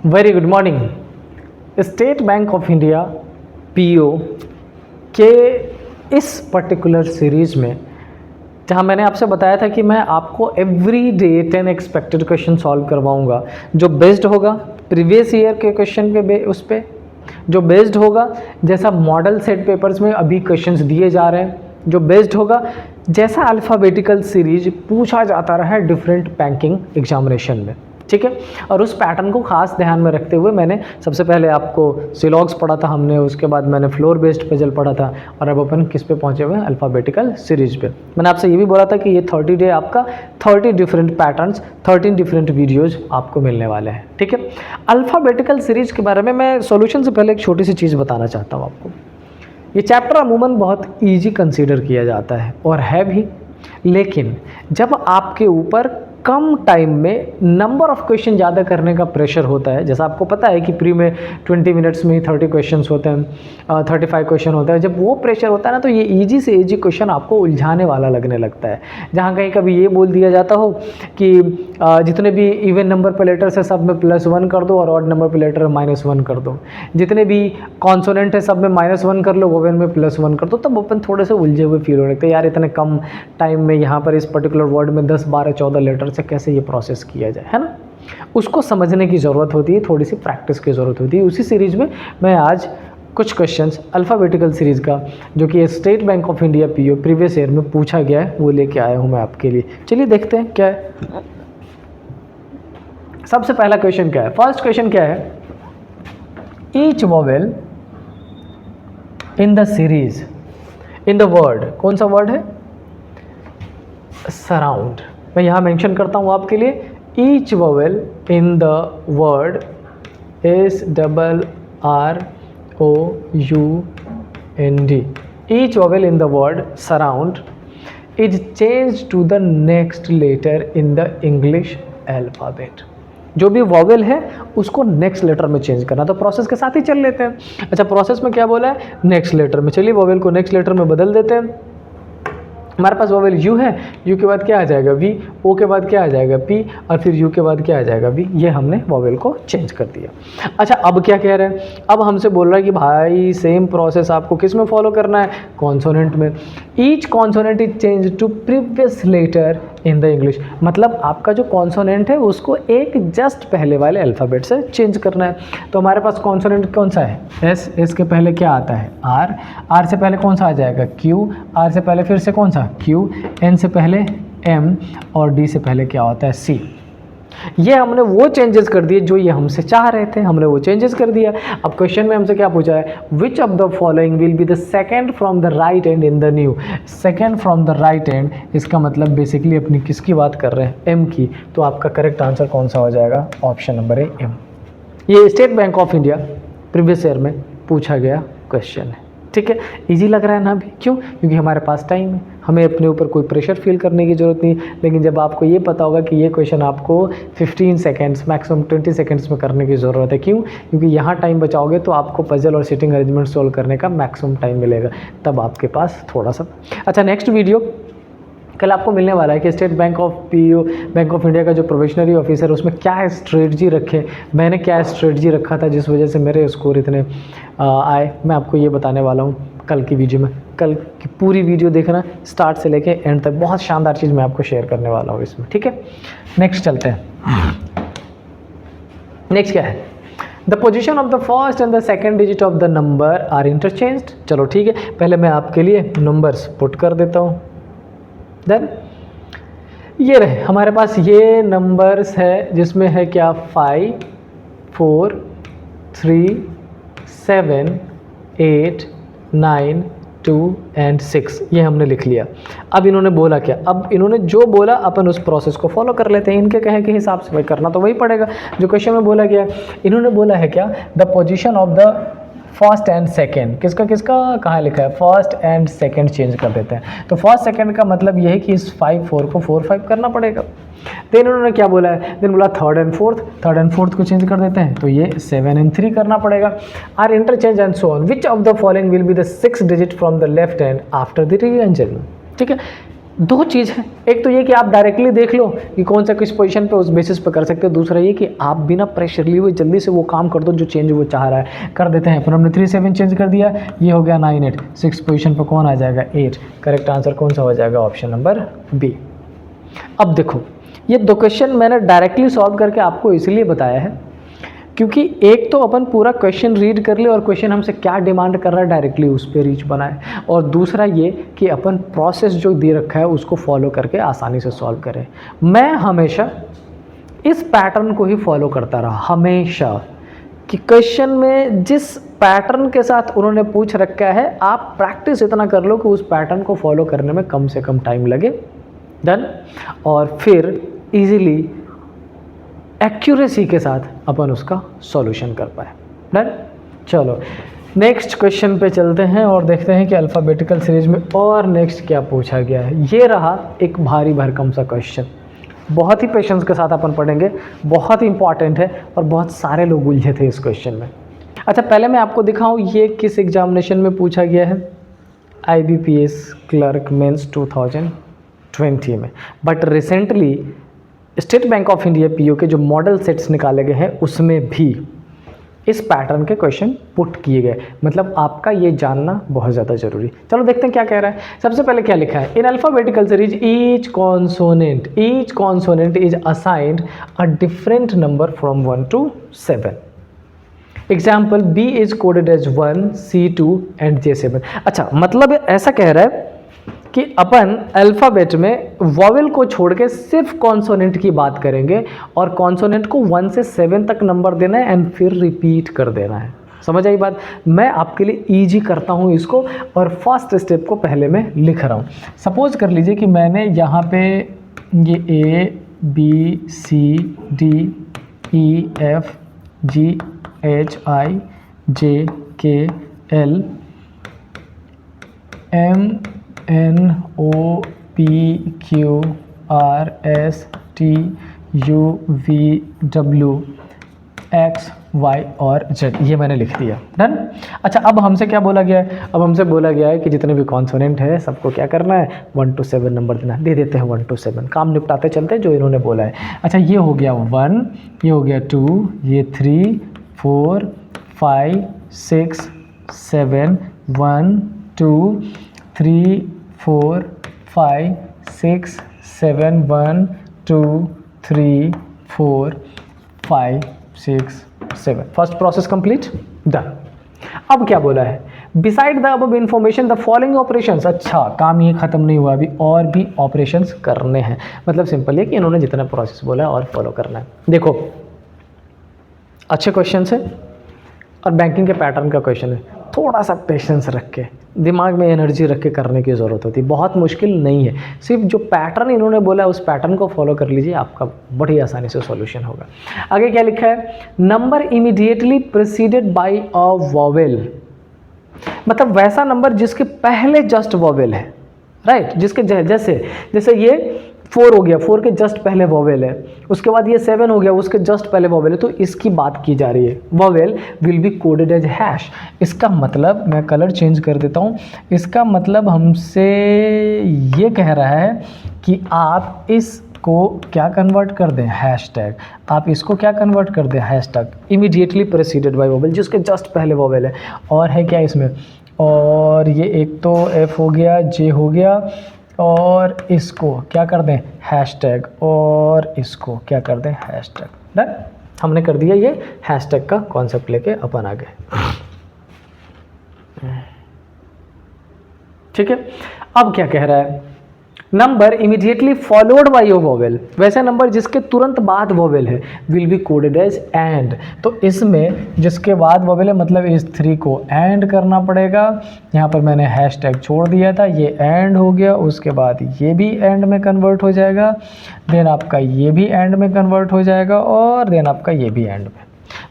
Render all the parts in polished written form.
Very good morning. State bank of India PO के इस particular series में जहाँ मैंने आपसे बताया था कि मैं आपको every day 10 expected question solve करवाऊंगा, जो बेस्ड होगा प्रीवियस ईयर के क्वेश्चन पे उस पर जो बेस्ड होगा जैसा मॉडल सेट पेपर्स में अभी क्वेश्चंस दिए जा रहे हैं, जो बेस्ड होगा जैसा अल्फ़ाबेटिकल सीरीज पूछा जाता रहा है डिफरेंट बैंकिंग एग्जामिनेशन में, ठीक है। और उस पैटर्न को खास ध्यान में रखते हुए मैंने सबसे पहले आपको सिलॉग्स पढ़ा था हमने, उसके बाद मैंने फ्लोर बेस्ड पजल पढ़ा था और अब अपन किस पे पहुंचे हुए हैं, अल्फ़ाबेटिकल सीरीज पे। मैंने आपसे ये भी बोला था कि ये 30 डे आपका 30 डिफरेंट पैटर्न्स 13 डिफरेंट वीडियोज़ आपको मिलने वाले हैं, ठीक है। अल्फ़ाबेटिकल सीरीज के बारे में मैं सॉल्यूशन से पहले एक छोटी सी चीज़ बताना चाहता हूँ आपको। ये चैप्टर अमूमन बहुत ईजी कंसीडर किया जाता है और है भी, लेकिन जब आपके ऊपर कम टाइम में नंबर ऑफ क्वेश्चन ज़्यादा करने का प्रेशर होता है, जैसा आपको पता है कि प्री में 20 मिनट्स में ही 30 क्वेश्चन होते हैं, 35 क्वेश्चन होता है, जब वो प्रेशर होता है ना तो ये इजी से इजी क्वेश्चन आपको उलझाने वाला लगने लगता है। जहाँ कहीं कभी ये बोल दिया जाता हो कि जितने भी इवन नंबर पे लेटर्स है सब में +1 कर दो और ऑड नंबर पे लेटर -1 कर दो, जितने भी कॉन्सोनेंट है सब में -1 कर लो, वोवेल में +1 कर दो, तब अपन थोड़े से उलझे हुए फील होने लगते हैं, यार इतने कम टाइम में यहाँ पर इस पर्टिकुलर वर्ड में 10, 12, 14 लेटर से कैसे ये प्रोसेस किया जाए, है ना। उसको समझने की ज़रूरत होती है, थोड़ी सी प्रैक्टिस की ज़रूरत होती है। उसी सीरीज में मैं आज कुछ क्वेश्चंस अल्फ़ाबेटिकल सीरीज़ का जो कि state bank of India PO previous year में पूछा गया है वो लेके आया हूँ मैं आपके लिए। चलिए देखते हैं क्या है। सबसे पहला क्वेश्चन क्या है, फर्स्ट क्वेश्चन क्या है, each vowel in the series in the word, कौन सा वर्ड है, सराउंड। मैं यहाँ मेंशन करता हूँ आपके लिए, each vowel in the word SRROUND, each vowel in the word surround is change to the next letter in the English alphabet. जो भी वॉवेल है उसको नेक्स्ट लेटर में चेंज करना, तो प्रोसेस के साथ ही चल लेते हैं। अच्छा, प्रोसेस में क्या बोला है, नेक्स्ट लेटर में। चलिए वॉवेल को नेक्स्ट लेटर में बदल देते हैं। हमारे पास वॉवेल यू है, यू के बाद क्या आ जाएगा वी, ओ के बाद क्या आ जाएगा पी, और फिर यू के बाद क्या आ जाएगा वी। ये हमने वॉवेल को चेंज कर दिया। अच्छा, अब क्या कह रहे हैं, अब हमसे बोल रहा है कि भाई सेम प्रोसेस आपको किस में फॉलो करना है, कॉन्सोनेंट में। Each consonant is change to previous letter in the English, मतलब आपका जो कॉन्सोनेंट है उसको एक जस्ट पहले वाले अल्फ़ाबेट से चेंज करना है। तो हमारे पास कॉन्सोनेंट कौन सा है, एस, एस के पहले क्या आता है आर, आर से पहले कौन सा आ जाएगा क्यू, आर से पहले फिर से कौन सा क्यू, एन से पहले एम और डी से पहले क्या होता है सी। ये हमने वो चेंजेस कर दिए जो ये हमसे चाह रहे थे, हमने वो चेंजेस कर दिया। अब क्वेश्चन में हमसे क्या पूछा है, विच of the following will be the second from the right and in the new. Second from the right and, इसका मतलब बेसिकली अपनी किसकी बात कर रहे हैं, एम की। तो आपका करेक्ट आंसर कौन सा हो जाएगा, ऑप्शन नंबर है एम। ये state bank of India previous year में पूछा गया क्वेश्चन है, ठीक है। इजी लग रहा है ना अभी, क्यों, क्योंकि हमारे पास टाइम है, हमें अपने ऊपर कोई प्रेशर फील करने की ज़रूरत नहीं। लेकिन जब आपको ये पता होगा कि ये क्वेश्चन आपको 15 सेकंड्स मैक्सिमम 20 सेकंड्स में करने की ज़रूरत है, क्यों, क्योंकि यहाँ टाइम बचाओगे तो आपको पजल और सिटिंग अरेंजमेंट सोल्व करने का मैक्सिमम टाइम मिलेगा, तब आपके पास थोड़ा सा। अच्छा, नेक्स्ट वीडियो कल आपको मिलने वाला है कि state bank of PO bank of India का जो प्रोबेशनरी ऑफिसर उसमें क्या स्ट्रेटजी रखे, मैंने क्या स्ट्रेटजी रखा था जिस वजह से मेरे स्कोर इतने आए, मैं आपको ये बताने वाला हूँ कल की वीडियो में। कल की पूरी वीडियो देखना स्टार्ट से लेके एंड तक, बहुत शानदार चीज़ मैं आपको शेयर करने वाला हूँ इसमें, ठीक है। नेक्स्ट चलते हैं। नेक्स्ट क्या है, the position of the first and the second digit of the number are interchanged. चलो ठीक है, पहले मैं आपके लिए नंबर्स पुट कर देता हूँ। देन ये रहे हमारे पास ये नंबर्स है जिसमें है क्या 5, 4, 3, 7, 8, 9, 2 एंड 6, ये हमने लिख लिया। अब इन्होंने बोला क्या, अब इन्होंने जो बोला अपन उस प्रोसेस को फॉलो कर लेते हैं, इनके कहे के हिसाब से भाई करना तो वही पड़ेगा जो क्वेश्चन में बोला गया। इन्होंने बोला है क्या, the position of the first and second, किसका किसका कहाँ लिखा है, फर्स्ट एंड सेकेंड चेंज कर देते हैं। तो फर्स्ट सेकेंड का मतलब ये है कि इस 5, 4 को 4, 5 करना पड़ेगा। देन उन्होंने क्या बोला है, देन बोला थर्ड एंड फोर्थ को चेंज कर देते हैं, तो ये 7 एंड 3 करना पड़ेगा। Are interchange and so on, which of the following will be the 6 digit from the left hand after the rearrangement, ठीक है। दो चीज़ है, एक तो ये कि आप डायरेक्टली देख लो कि कौन सा किस पोजीशन पे, उस बेसिस पे कर सकते हो। दूसरा ये कि आप बिना प्रेशर लिए हुए जल्दी से वो काम कर दो जो चेंज वो चाह रहा है, कर देते हैं। पर हमने 3 7 चेंज कर दिया, ये हो गया 9 8, 6 पोजीशन पर कौन आ जाएगा 8। करेक्ट आंसर कौन सा हो जाएगा, ऑप्शन नंबर बी। अब देखो ये दो क्वेश्चन मैंने डायरेक्टली सॉल्व करके आपको इसलिए बताया है क्योंकि एक तो अपन पूरा क्वेश्चन रीड कर ले और क्वेश्चन हमसे क्या डिमांड कर रहा है डायरेक्टली उस पर रीच बनाए, और दूसरा ये कि अपन प्रोसेस जो दे रखा है उसको फॉलो करके आसानी से सॉल्व करें। मैं हमेशा इस पैटर्न को ही फॉलो करता रहा हमेशा, कि क्वेश्चन में जिस पैटर्न के साथ उन्होंने पूछ रखा है आप प्रैक्टिस इतना कर लो कि उस पैटर्न को फॉलो करने में कम से कम टाइम लगे। डन। और फिर इजीली एक्यूरेसी के साथ अपन उसका सॉल्यूशन कर पाए। डन। चलो नेक्स्ट क्वेश्चन पे चलते हैं और देखते हैं कि अल्फ़ाबेटिकल सीरीज में और नेक्स्ट क्या पूछा गया है। ये रहा एक भारी भरकम सा क्वेश्चन, बहुत ही पेशेंस के साथ अपन पढ़ेंगे, बहुत ही इंपॉर्टेंट है और बहुत सारे लोग उलझे थे इस क्वेश्चन में। अच्छा पहले मैं आपको दिखाऊं ये किस एग्जामिनेशन में पूछा गया है, IBPS क्लर्क मेंस 2020 में। But recently state bank of India PO के जो मॉडल सेट्स निकाले गए हैं उसमें भी इस पैटर्न के क्वेश्चन पुट किए गए, मतलब आपका ये जानना बहुत ज़्यादा जरूरी। चलो देखते हैं क्या कह रहा है। सबसे पहले क्या लिखा है, in alphabetical series each consonant is assigned a different number from 1 to 7। Example B is coded as 1, C2 and J7। अच्छा मतलब ऐसा कह रहा है कि अपन अल्फ़ाबेट में वॉवेल को छोड़ के सिर्फ कॉन्सोनेंट की बात करेंगे और कॉन्सोनेंट को 1 से 7 तक नंबर देना है एंड फिर रिपीट कर देना है। समझ आई बात। मैं आपके लिए ईजी करता हूँ इसको और फर्स्ट स्टेप को पहले मैं लिख रहा हूँ। सपोज कर लीजिए कि मैंने यहाँ पे ये A B C D E F G H I J K L M N O P Q R S T U V W X Y और Z ये मैंने लिख दिया। डन। अच्छा अब हमसे क्या बोला गया है, अब हमसे बोला गया है कि जितने भी कॉन्सोनेंट है सबको क्या करना है 1 to 7 नंबर देना है। दे देते हैं 1 to 7, काम निपटाते चलते हैं जो इन्होंने बोला है। अच्छा ये हो गया 1, ये हो गया 2, ये 3 4 5 6 7 1 2 3 4 5 6 7 1 2 3 4 5 6 7। First process complete. डन। अब क्या बोला है, beside the above information the following operations. अच्छा काम ये खत्म नहीं हुआ, अभी और भी ऑपरेशंस करने हैं। मतलब सिंपल है कि इन्होंने जितना प्रोसेस बोला है और फॉलो करना है। देखो अच्छे क्वेश्चन है और बैंकिंग के पैटर्न का क्वेश्चन है, थोड़ा सा पेशेंस रख के दिमाग में एनर्जी रख के करने की ज़रूरत होती है। बहुत मुश्किल नहीं है, सिर्फ जो पैटर्न इन्होंने बोला है उस पैटर्न को फॉलो कर लीजिए, आपका बड़ी आसानी से सॉल्यूशन होगा। आगे क्या लिखा है, number immediately preceded by a vowel. मतलब वैसा नंबर जिसके पहले जस्ट वॉवेल है, राइट। जिसके जैसे ये 4 हो गया, 4 के जस्ट पहले वॉवेल है, उसके बाद ये 7 हो गया, उसके जस्ट पहले वॉवेल है, तो इसकी बात की जा रही है। Vowel will be coded as hash. इसका मतलब मैं कलर चेंज कर देता हूँ, इसका मतलब हमसे ये कह रहा है कि आप इसको क्या कन्वर्ट कर दें, हैशटैग। आप इसको क्या कन्वर्ट कर दें, hashtag immediately preceded by vowel, जिसके जस्ट पहले वॉवेल है। और है क्या इसमें, और ये एक तो F हो गया, J हो गया, और इसको क्या कर दें हैशटैग, और इसको क्या कर दें हैशटैग। डन। हमने कर दिया ये हैशटैग का कॉन्सेप्ट लेके अपन आ गए। ठीक है। अब क्या कह रहा है, number immediately followed by your vowel. वैसे नंबर जिसके तुरंत बाद वॉवेल है will be coded as and. तो इसमें जिसके बाद वॉवेल है मतलब इस 3 को एंड करना पड़ेगा। यहाँ पर मैंने हैशटैग छोड़ दिया था, ये एंड हो गया, उसके बाद ये भी एंड में कन्वर्ट हो जाएगा, देन आपका ये भी एंड में कन्वर्ट हो जाएगा, और देन आपका ये भी एंड में।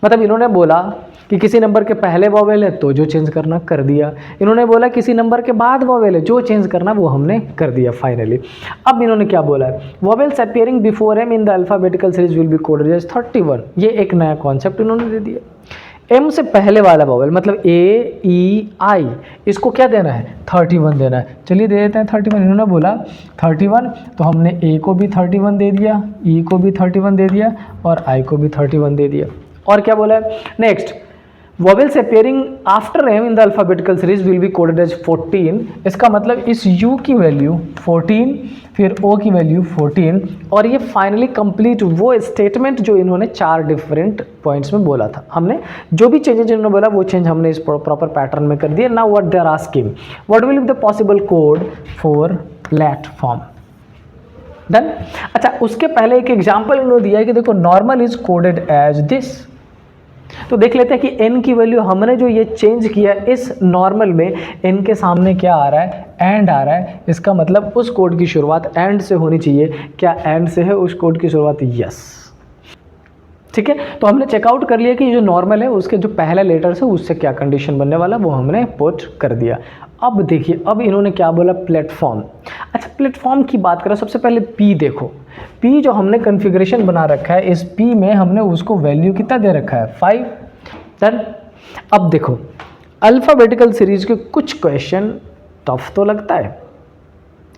मतलब इन्होंने बोला कि किसी नंबर के पहले वॉवेल है तो जो चेंज करना कर दिया, इन्होंने बोला किसी नंबर के बाद वॉवेल है, जो चेंज करना वो हमने कर दिया फाइनली। अब इन्होंने क्या बोला है, vowels appearing before M in the alphabetical series will be coded as 31। ये एक नया कॉन्सेप्ट इन्होंने दे दिया। एम से पहले वाला वॉवेल मतलब ए ई आई, इसको क्या देना है 31 देना है। चलिए दे देते हैं 31, इन्होंने बोला 31 तो हमने ए को भी 31 दे दिया, ई को भी 31 दे दिया और आई को भी 31 दे दिया। और क्या बोला है next, vowels appearing after M in the alphabetical series will be coded as 14। इसका मतलब इस यू की वैल्यू 14, फिर ओ की वैल्यू 14 और ये फाइनली कंप्लीट वो स्टेटमेंट जो इन्होंने 4 डिफरेंट पॉइंट्स में बोला था। हमने जो भी चेंजेस इन्होंने बोला वो चेंज हमने इस प्रॉपर पैटर्न में कर दिया। Now what they are asking, what will be the possible code for platform. Done. अच्छा, उसके पहले एक एग्जाम्पल उन्होंने दिया है कि देखो normal is coded as this. तो देख लेते हैं कि n की वैल्यू हमने जो ये चेंज किया इस नॉर्मल में, n के सामने क्या आ रहा है, एंड आ रहा है। इसका मतलब उस कोड की शुरुआत एंड से होनी चाहिए। क्या एंड से है उस कोड की शुरुआत? यस। ठीक है, तो हमने चेकआउट कर लिया कि जो नॉर्मल है उसके जो पहला लेटर्स है उससे क्या कंडीशन बनने वाला वो हमने पुट कर दिया। अब देखिए, अब इन्होंने क्या बोला, प्लेटफॉर्म। अच्छा, प्लेटफॉर्म की बात करें, सबसे पहले पी देखो, पी जो हमने कॉन्फ़िगरेशन बना रखा है, इस पी में हमने उसको वैल्यू कितना दे रखा है 5। डन। अब देखो अल्फ़ाबेटिकल सीरीज के कुछ क्वेश्चन टफ तो लगता है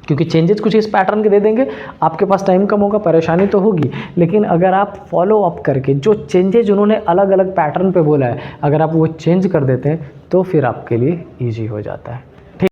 क्योंकि चेंजेस कुछ इस पैटर्न के दे देंगे, आपके पास टाइम कम होगा, परेशानी तो होगी, लेकिन अगर आप फॉलो अप करके जो चेंजेज उन्होंने अलग अलग पैटर्न पे बोला है अगर आप वो चेंज कर देते हैं तो फिर आपके लिए ईजी हो जाता है।